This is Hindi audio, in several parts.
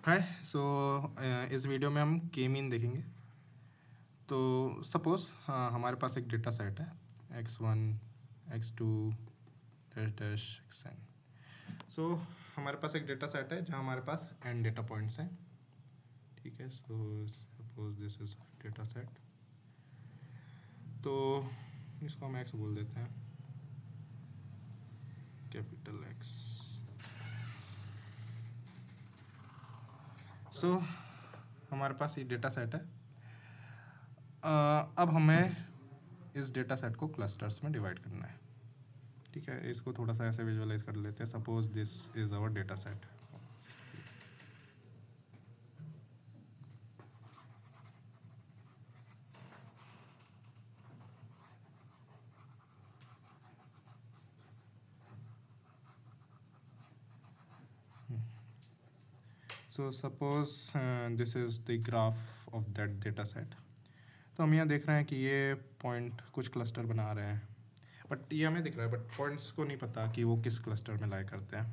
हाय सो इस वीडियो में हम के मीन देखेंगे। तो सपोज़ हमारे पास एक डेटा सेट है x1 x2 dash dash xn। सो हमारे पास एक डेटा सेट है जहाँ हमारे पास n डेटा पॉइंट्स हैं। ठीक है, सो suppose this is data set. तो इसको हम x बोल देते हैं, कैपिटल X। सो हमारे पास ये डेटा सेट है। अब हमें इस डेटा सेट को क्लस्टर्स में डिवाइड करना है। ठीक है, इसको थोड़ा सा ऐसे विजुअलाइज कर लेते हैं। Suppose this is our data set. So suppose this is the graph of that data set. तो हम यहाँ देख रहे हैं कि ये पॉइंट कुछ क्लस्टर बना रहे हैं, बट ये हमें दिख रहा है, बट पॉइंट्स को नहीं पता कि वो किस क्लस्टर में लाई करते हैं।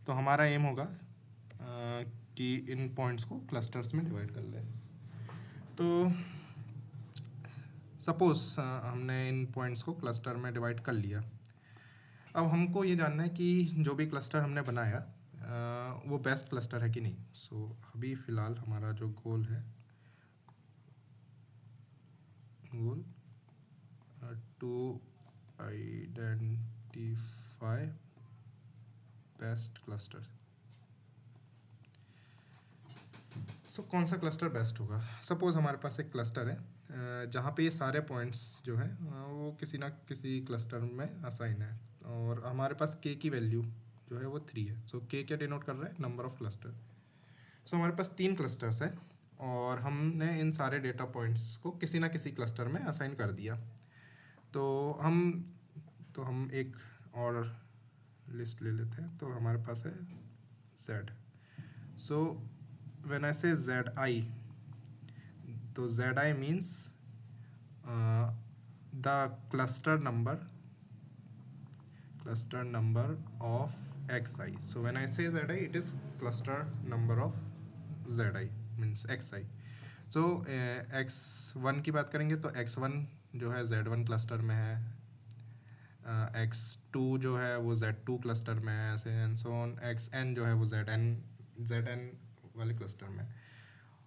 तो हमारा एम होगा कि इन पॉइंट्स को क्लस्टर्स में डिवाइड कर ले। तो सपोज हमने इन पॉइंट्स को क्लस्टर में डिवाइड कर लिया। अब हमको ये जानना है कि जो भी क्लस्टर हमने बनाया वो बेस्ट क्लस्टर है कि नहीं। सो अभी फ़िलहाल हमारा जो गोल है, goal to identify best cluster. सो कौन सा क्लस्टर बेस्ट होगा। सपोज़ हमारे पास एक क्लस्टर है जहाँ पे ये सारे पॉइंट्स जो हैं वो किसी ना किसी क्लस्टर में असाइन है, और हमारे पास के की वैल्यू जो है वो 3 है। सो के क्या डिनोट कर रहा है, नंबर ऑफ़ क्लस्टर। सो हमारे पास 3 क्लस्टर्स हैं और हमने इन सारे डेटा पॉइंट्स को किसी ना किसी क्लस्टर में असाइन कर दिया। तो हम एक और लिस्ट ले लेते हैं। तो हमारे पास है z। सो व्हेन आई से zi, तो zi means the cluster number of xi. So when I say zi, it is cluster number of zi means xi. So x1 की बात करेंगे तो x1 जो है z1 क्लस्टर में है, x2 जो है वो z2 क्लस्टर में है, ऐसे एंड सो ऑन। xn जो है वो zn वाले क्लस्टर में।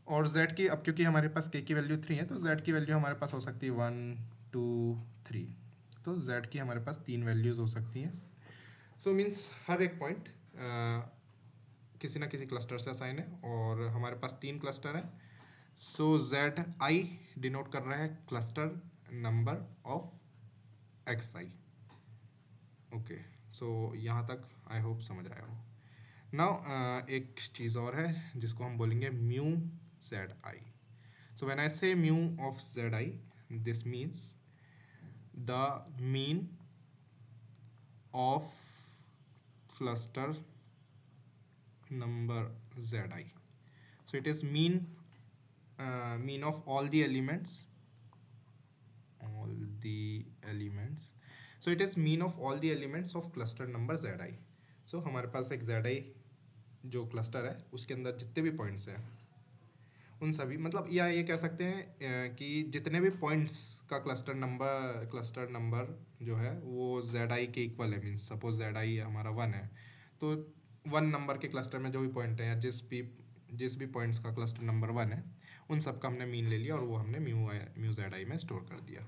और z की, अब क्योंकि हमारे पास k की वैल्यू 3 है तो z की वैल्यू हमारे पास हो सकती है 1 2 3। तो z की हमारे पास 3 वैल्यूज़ हो सकती हैं। सो मीन्स हर एक पॉइंट किसी ना किसी क्लस्टर से असाइन है और हमारे पास 3 क्लस्टर हैं। सो zi डिनोट कर रहा है cluster number of xi। Okay, so यहाँ तक आई होप समझ आया हो। नाउ एक चीज़ और है जिसको हम बोलेंगे mu zi। So when I say mu of zi, this means the mean of cluster number zi. So it is mean of all the elements. So it is mean of all the elements of cluster number zi. So हमारे पास एक zi जो क्लस्टर है उसके अंदर जितने भी पॉइंट्स हैं उन सभी, मतलब या ये कह सकते हैं कि जितने भी पॉइंट्स का क्लस्टर नंबर जो है वो zi के इक्वल है। मीन्स सपोज zi हमारा 1 है, तो 1 नंबर के क्लस्टर में जो भी पॉइंट है या जिस भी पॉइंट्स का क्लस्टर नंबर 1 है उन सब का हमने मीन ले लिया और वो हमने म्यू zi में स्टोर कर दिया।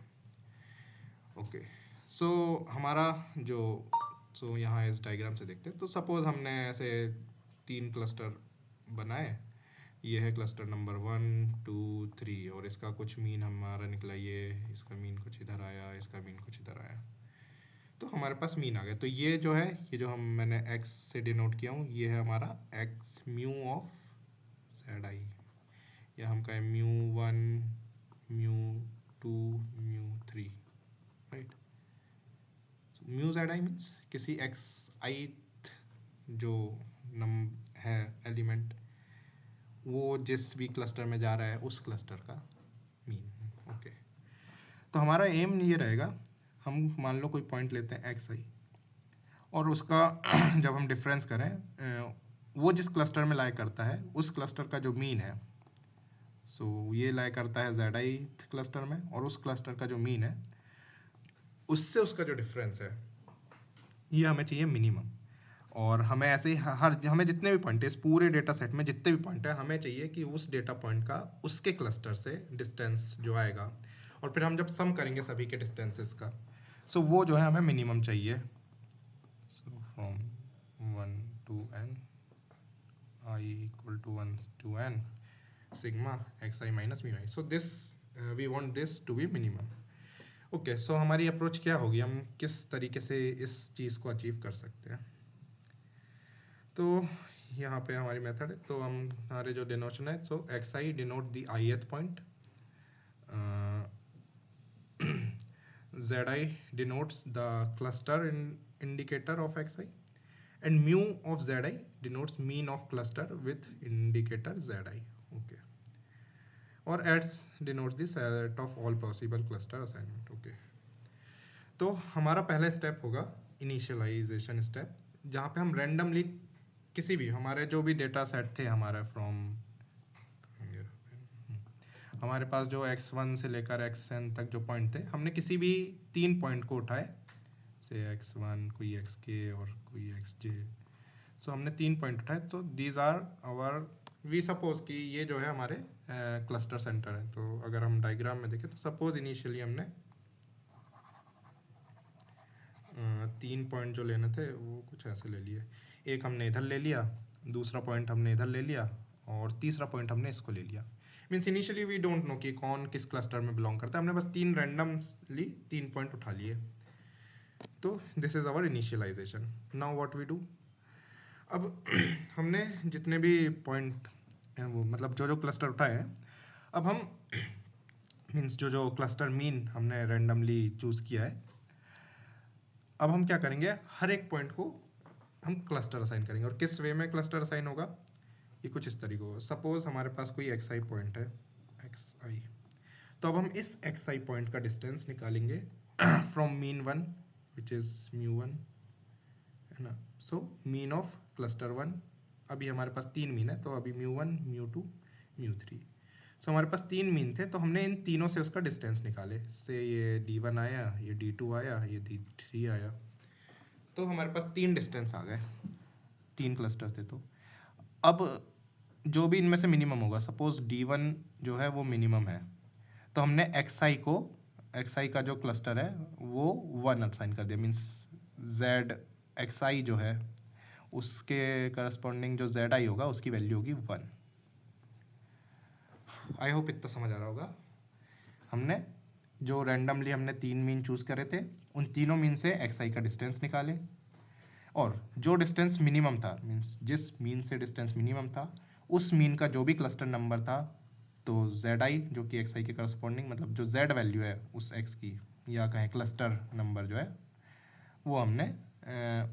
ओके, सो हमारा जो यहाँ इस डायग्राम से देखते हैं। तो सपोज हमने ऐसे 3 क्लस्टर बनाए। ये है क्लस्टर नंबर 1 2 3 और इसका कुछ मीन हमारा निकला, ये इसका मीन कुछ इधर आया, इसका मीन कुछ इधर आया, तो हमारे पास मीन आ गया। तो ये जो है, ये जो मैंने x से डिनोट किया हूँ, ये है हमारा x म्यू ऑफ zi। या हम कहें mu 1 mu 2 mu 3, right. Mu zi means किसी xi जो है एलिमेंट, वो जिस भी क्लस्टर में जा रहा है उस क्लस्टर का मीन। ओके, तो हमारा एम ये रहेगा, हम मान लो कोई पॉइंट लेते हैं xi और उसका जब हम डिफरेंस करें वो जिस क्लस्टर में लाई करता है उस क्लस्टर का जो मीन है, सो ये लाई करता है ZI क्लस्टर में, और उस क्लस्टर का जो मीन है उससे उसका जो डिफरेंस है ये हमें चाहिए मिनिमम। और हमें ऐसे ही हर हमें जितने भी पॉइंट है इस पूरे डेटा सेट में जितने भी पॉइंट है, हमें चाहिए कि उस डेटा पॉइंट का उसके क्लस्टर से डिस्टेंस जो आएगा, और फिर हम जब सम करेंगे सभी के डिस्टेंसेस का, सो वो जो है हमें मिनिमम चाहिए। So from 1 to n I equal to 1 to n sigma xi minus mu I, so this we want this to be minimum। Okay, so हमारी अप्रोच क्या होगी, हम किस तरीके से इस चीज़ को अचीव कर सकते हैं। तो यहाँ पे हमारी मेथड है, तो हम हमारे जो डिनोशन है, सो xi denote the ith point, zi denotes the cluster indicator of xi, and mu of zi denotes mean of cluster with indicator zi। Okay, और x denotes the set of all possible cluster assignment। Okay, तो हमारा पहला स्टेप होगा इनिशियलाइजेशन स्टेप, जहाँ पे हम रैंडमली किसी भी हमारे जो भी डेटा सेट थे हमारा फ्रॉम, हमारे पास जो x1 से लेकर xn तक जो पॉइंट थे, हमने किसी भी 3 पॉइंट को उठाए, से x1 कोई xk और कोई xj, सो हमने 3 पॉइंट उठाए। तो these are our, we suppose कि ये जो है हमारे क्लस्टर सेंटर है। तो अगर हम डायग्राम में देखें तो सपोज इनिशियली हमने 3 पॉइंट जो लेने थे वो कुछ ऐसे ले लिए, एक हमने इधर ले लिया, दूसरा पॉइंट हमने इधर ले लिया, और तीसरा पॉइंट हमने इसको ले लिया। Means initially we don't know कि कौन किस क्लस्टर में बिलोंग करता है, हमने बस 3 रैंडमली 3 पॉइंट उठा लिए। तो this is our initialisation. Now what we do, अब हमने जितने भी पॉइंट हैं वो मतलब जो जो क्लस्टर उठाए हैं, अब हम मीन्स जो जो क्लस्टर मीन हमने रैंडमली चूज़ किया है, अब हम क्या करेंगे, हर एक पॉइंट को हम क्लस्टर असाइन करेंगे। और किस वे में क्लस्टर असाइन होगा, ये कुछ इस तरीके होगा। सपोज हमारे पास कोई xi पॉइंट है, xi, तो अब हम इस xi पॉइंट का डिस्टेंस निकालेंगे from mean 1 which is mu1, है ना। सो मीन ऑफ क्लस्टर 1, अभी हमारे पास 3 मीन है, तो अभी mu1 mu2 mu3, सो हमारे पास 3 मीन थे, तो हमने इन तीनों से उसका डिस्टेंस निकाले। से ये d1 आया, ये d2 आया, ये d3 आया, तो हमारे पास 3 डिस्टेंस आ गए, 3 क्लस्टर थे। तो अब जो भी इनमें से मिनिमम होगा, सपोज d1 जो है वो मिनिमम है, तो हमने xi का जो क्लस्टर है वो 1 असाइन कर दिया। मीन्स xi जो है उसके करस्पॉन्डिंग जो zi होगा उसकी वैल्यू होगी 1। आई होप इतना समझ आ रहा होगा। हमने जो रैंडमली हमने 3 मीन चूज़ करे थे, उन तीनों मीन से xi का डिस्टेंस निकाले, और जो डिस्टेंस मिनिमम था, मीन्स जिस मीन से डिस्टेंस मिनिमम था उस मीन का जो भी क्लस्टर नंबर था, तो zi जो कि xi के करस्पॉन्डिंग, मतलब जो z वैल्यू है उस x की, या कहें क्लस्टर नंबर जो है, वो हमने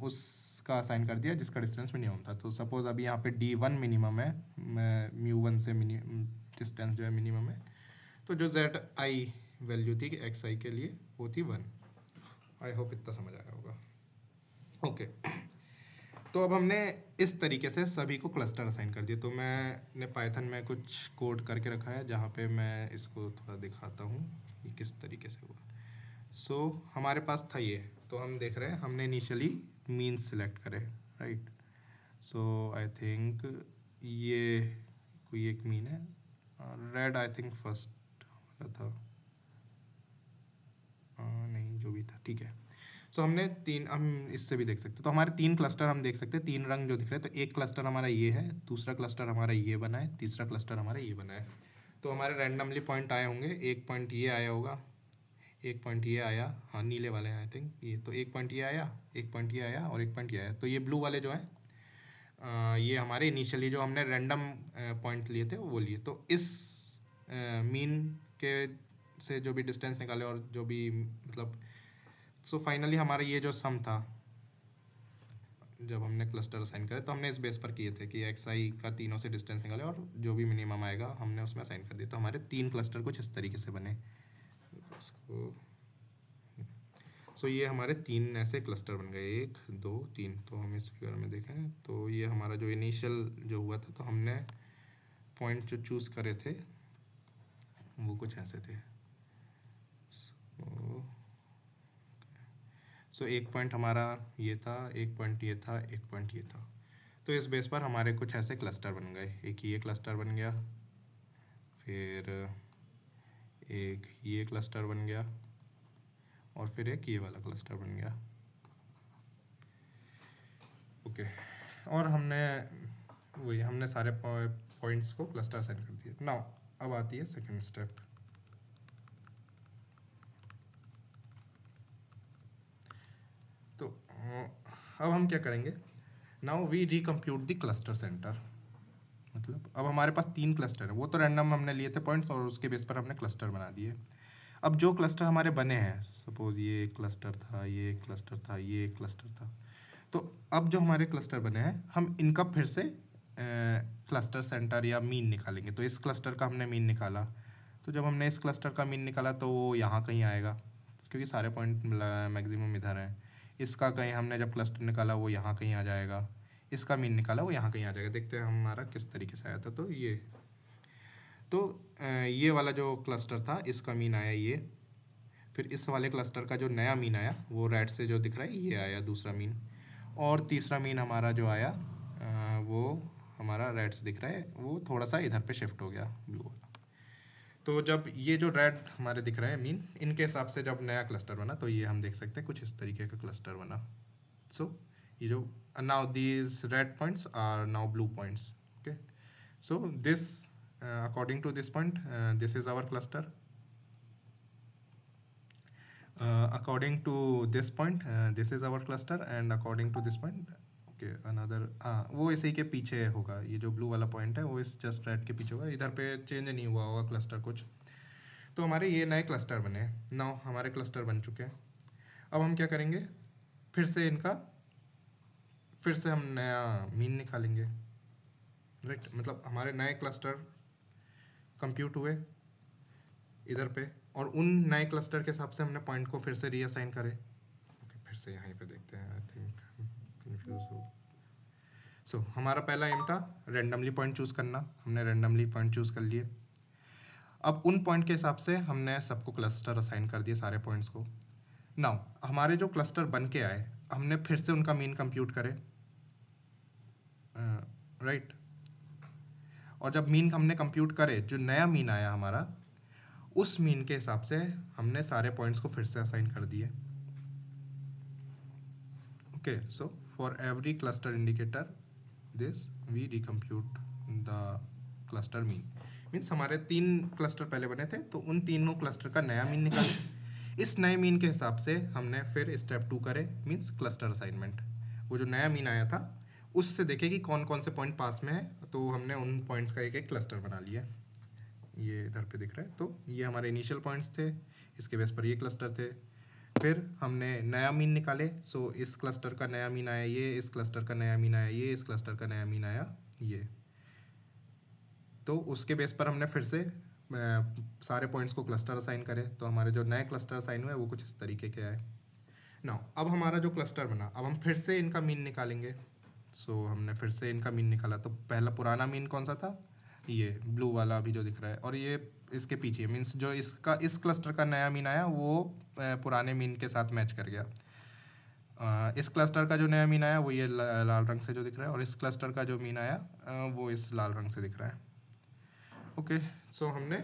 उसका असाइन कर दिया जिसका डिस्टेंस मिनिमम था। तो सपोज अभी यहाँ पे d1 मिनिमम है, mu1 से डिस्टेंस जो है मिनिमम है, तो जो zi वैल्यू थी xi के लिए वो थी 1। आई होप इतना समझ आया होगा। ओके, तो अब हमने इस तरीके से सभी को क्लस्टर असाइन कर दिया। तो मैंने पाइथन में कुछ कोड करके रखा है जहाँ पे मैं इसको थोड़ा दिखाता हूँ कि किस तरीके से हुआ। सो हमारे पास था ये, तो हम देख रहे हैं हमने इनिशियली मीन सेलेक्ट करे, राइट। सो आई थिंक ये कोई एक मीन है, रेड आई थिंक फर्स्ट वाला था, नहीं जो भी था ठीक है। सो हमने 3, हम इससे भी देख सकते हैं, तो हमारे 3 क्लस्टर हम देख सकते हैं, 3 रंग जो दिख रहे हैं। तो एक क्लस्टर हमारा ये है, दूसरा क्लस्टर हमारा ये बना है, तीसरा क्लस्टर हमारा ये बना है। तो हमारे रैंडमली पॉइंट आए होंगे, एक पॉइंट ये आया होगा, एक पॉइंट ये आया, हाँ नीले वाले हैं आई थिंक ये, तो एक पॉइंट ये आया, एक पॉइंट ये आया, और एक पॉइंट ये आया। तो ये ब्लू वाले जो हैं ये हमारे इनिशियली जो हमने रैंडम पॉइंट लिए थे वो लिए। तो इस मीन के से जो भी डिस्टेंस निकाले और जो भी मतलब, सो फाइनली हमारा ये जो सम था जब हमने क्लस्टर असाइन करे, तो हमने इस बेस पर किए थे कि xi का तीनों से डिस्टेंस निकाले और जो भी मिनिमम आएगा हमने उसमें असाइन कर दिया। तो हमारे 3 क्लस्टर कुछ इस तरीके से बने। सो ये हमारे 3 ऐसे क्लस्टर बन गए, 1 2 3। तो हम इस फिगर में देखें तो ये हमारा जो इनिशियल जो हुआ था, तो हमने पॉइंट जो चूज़ करे थे वो कुछ ऐसे थे। सो एक पॉइंट हमारा ये था, एक पॉइंट ये था, एक पॉइंट ये था। तो इस बेस पर हमारे कुछ ऐसे क्लस्टर बन गए। एक ये क्लस्टर बन गया, फिर एक ये क्लस्टर बन गया, और फिर एक ये वाला क्लस्टर बन गया। ओके, और हमने सारे पॉइंट्स को क्लस्टर असाइन कर दिए। नाउ अब आती है सेकंड स्टेप। तो अब हम क्या करेंगे, now we recompute the cluster centre. मतलब अब हमारे पास 3 क्लस्टर है, वो तो रैंडम हमने लिए थे पॉइंट्स और उसके बेस पर हमने क्लस्टर बना दिए। अब जो क्लस्टर हमारे बने हैं, सपोज ये एक क्लस्टर था, ये एक क्लस्टर था, ये एक क्लस्टर था, तो अब जो हमारे क्लस्टर बने हैं हम इनका फिर से क्लस्टर सेंटर या मीन निकालेंगे। तो इस क्लस्टर का हमने मीन निकाला, तो जब हमने इस क्लस्टर का मीन निकाला तो वो यहाँ कहीं आएगा, क्योंकि सारे पॉइंट मैक्सिमम इधर हैं। इसका कहीं हमने जब क्लस्टर निकाला वो यहाँ कहीं आ जाएगा, इसका मीन निकाला वो यहाँ कहीं आ जाएगा। देखते हैं हमारा किस तरीके से आया था। तो ये वाला जो क्लस्टर था इसका मीन आया ये, फिर इस वाले क्लस्टर का जो नया मीन आया वो रेड से जो दिख रहा है ये आया दूसरा मीन, और तीसरा मीन हमारा जो आया वो हमारा रेड से दिख रहा है, वो थोड़ा सा इधर पे शिफ्ट हो गया ब्लू वाला। तो जब ये जो रेड हमारे दिख रहे हैं मीन, इनके हिसाब से जब नया क्लस्टर बना तो ये हम देख सकते हैं कुछ इस तरीके का क्लस्टर बना। सो ये जो now these red points are now blue points. Okay, so this according to this point, this is our cluster. According to this point, this is our cluster, and according to this point, okay, another वो इसी के पीछे होगा। ये जो ब्लू वाला पॉइंट है वो इस जस्ट रेड के पीछे होगा, इधर पे चेंज नहीं हुआ होगा क्लस्टर कुछ। तो हमारे ये नए क्लस्टर बने। नाउ हमारे क्लस्टर बन चुके हैं। अब हम क्या करेंगे, फिर से हम नया मीन निकालेंगे, राइट। मतलब हमारे नए क्लस्टर कंप्यूट हुए इधर पे, और उन नए क्लस्टर के हिसाब से हमने पॉइंट को फिर से रीअसाइन करे। ओके, फिर से यहीं पे देखते हैं, आई थिंक कंफ्यूज हो। सो हमारा पहला एम था रैंडमली पॉइंट चूज़ करना, हमने रैंडमली पॉइंट चूज़ कर लिए। अब उन पॉइंट के हिसाब से हमने सबको क्लस्टर असाइन कर दिए, सारे पॉइंट्स को। नाउ हमारे जो क्लस्टर बन के आए हमने फिर से उनका मीन कंप्यूट करे, राइट। और जब मीन हमने कंप्यूट करे, जो नया मीन आया हमारा, उस मीन के हिसाब से हमने सारे पॉइंट्स को फिर से असाइन कर दिए। Okay, so for every cluster indicator this we recompute the cluster mean. Means हमारे 3 क्लस्टर पहले बने थे, तो उन तीनों क्लस्टर का नया मीन निकाले। इस नए मीन के हिसाब से हमने फिर स्टेप 2 करे, मीन्स क्लस्टर असाइनमेंट। वो जो नया मीन आया था उससे देखे कि कौन कौन से पॉइंट पास में है, तो हमने उन पॉइंट्स का एक एक क्लस्टर बना लिया। ये इधर पे दिख रहा है। तो ये हमारे इनिशियल पॉइंट्स थे, इसके बेस पर ये क्लस्टर थे। फिर हमने नया मीन निकाले। सो इस क्लस्टर का नया मीन आया ये, इस क्लस्टर का नया मीन आया ये, इस क्लस्टर का नया मीन आया ये। तो उसके बेस पर हमने फिर से सारे पॉइंट्स को क्लस्टर असाइन करे। तो हमारे जो नए क्लस्टर असाइन हुए वो कुछ इस तरीके के आए। नाउ अब हमारा जो क्लस्टर बना, अब हम फिर से इनका मीन निकालेंगे। सो हमने फिर से इनका मीन निकाला। तो पहला पुराना मीन कौन सा था, ये ब्लू वाला अभी जो दिख रहा है, और ये इसके पीछे मीन्स जो इसका इस क्लस्टर का नया मीन आया वो पुराने मीन के साथ मैच कर गया। इस क्लस्टर का जो नया मीन आया वो ये लाल रंग से जो दिख रहा है, और इस क्लस्टर का जो मीन आया वो इस लाल रंग से दिख रहा है। ओके, सो हमने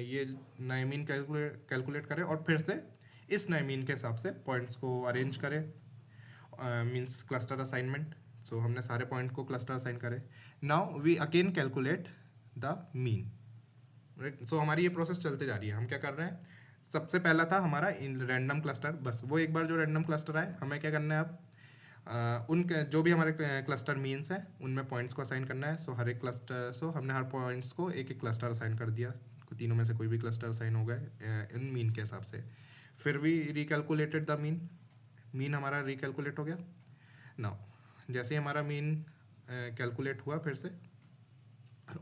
ये नए मीन कैलकुलेट करे, और फिर से इस नए मीन के हिसाब से पॉइंट्स को अरेंज करे, मीन्स क्लस्टर असाइनमेंट। सो हमने सारे पॉइंट को क्लस्टर असाइन करे। Now we again calculate the mean, right. So हमारी ये प्रोसेस चलते जा रही है। हम क्या कर रहे हैं, सबसे पहला था हमारा इन रैंडम क्लस्टर, बस वो एक बार जो रैंडम क्लस्टर आए हमें क्या करना है, अब उन जो भी हमारे क्लस्टर मीन्स हैं उनमें पॉइंट्स को असाइन करना है। सो हर एक क्लस्टर, सो हमने हर पॉइंट्स को एक एक क्लस्टर असाइन कर दिया। तीनों में से कोई भी क्लस्टर असाइन हो गए इन मीन के हिसाब से। फिर वी रिकैलकुलेटेड द मीन हमारा रिकैलकुलेट हो गया। नाउ जैसे ही हमारा मीन कैलकुलेट हुआ, फिर से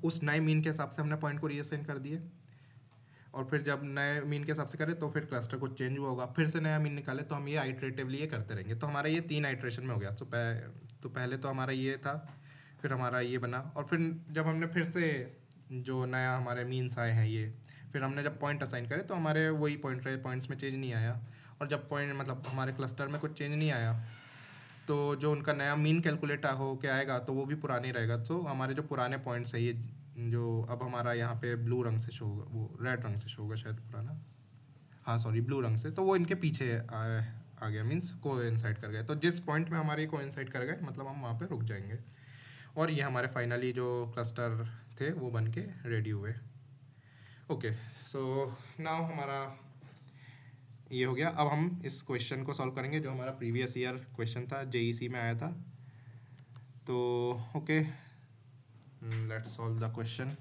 उस नए मीन के हिसाब से हमने पॉइंट को रीअसाइन कर दिए। और फिर जब नए मीन के हिसाब से करें तो फिर क्लस्टर को चेंज हुआ होगा, फिर से नया मीन निकाले, तो हम ये आइट्रेटिवली ये करते रहेंगे। तो हमारा ये 3 आइट्रेशन में हो गया। तो पहले तो हमारा ये था, फिर हमारा ये बना, और फिर जब हमने फिर से जो नया हमारे मीन्स आए हैं ये, फिर हमने जब पॉइंट असाइन करे तो हमारे वही पॉइंट रहे, पॉइंट्स में चेंज नहीं आया। और जब पॉइंट मतलब हमारे क्लस्टर में कुछ चेंज नहीं आया, तो जो उनका नया मीन कैलकुलेट हो के आएगा तो वो भी पुराने रहेगा। तो हमारे जो पुराने पॉइंट्स है ये, जो अब हमारा यहाँ पे ब्लू रंग से शो होगा, वो रेड रंग से शो होगा शायद पुराना, हाँ सॉरी ब्लू रंग से, तो वो इनके पीछे आ गया, मीन्स कोइंसाइड कर गए। तो जिस पॉइंट में हमारे कोइंसाइड कर गए मतलब हम वहाँ पे रुक जाएंगे, और ये हमारे फाइनली जो क्लस्टर थे वो बन के रेडी हुए। ओके, सो नाउ हमारा ये हो गया। अब हम इस क्वेश्चन को सॉल्व करेंगे जो हमारा प्रीवियस ईयर क्वेश्चन था, जेईसी में आया था। तो okay, let's solve the question.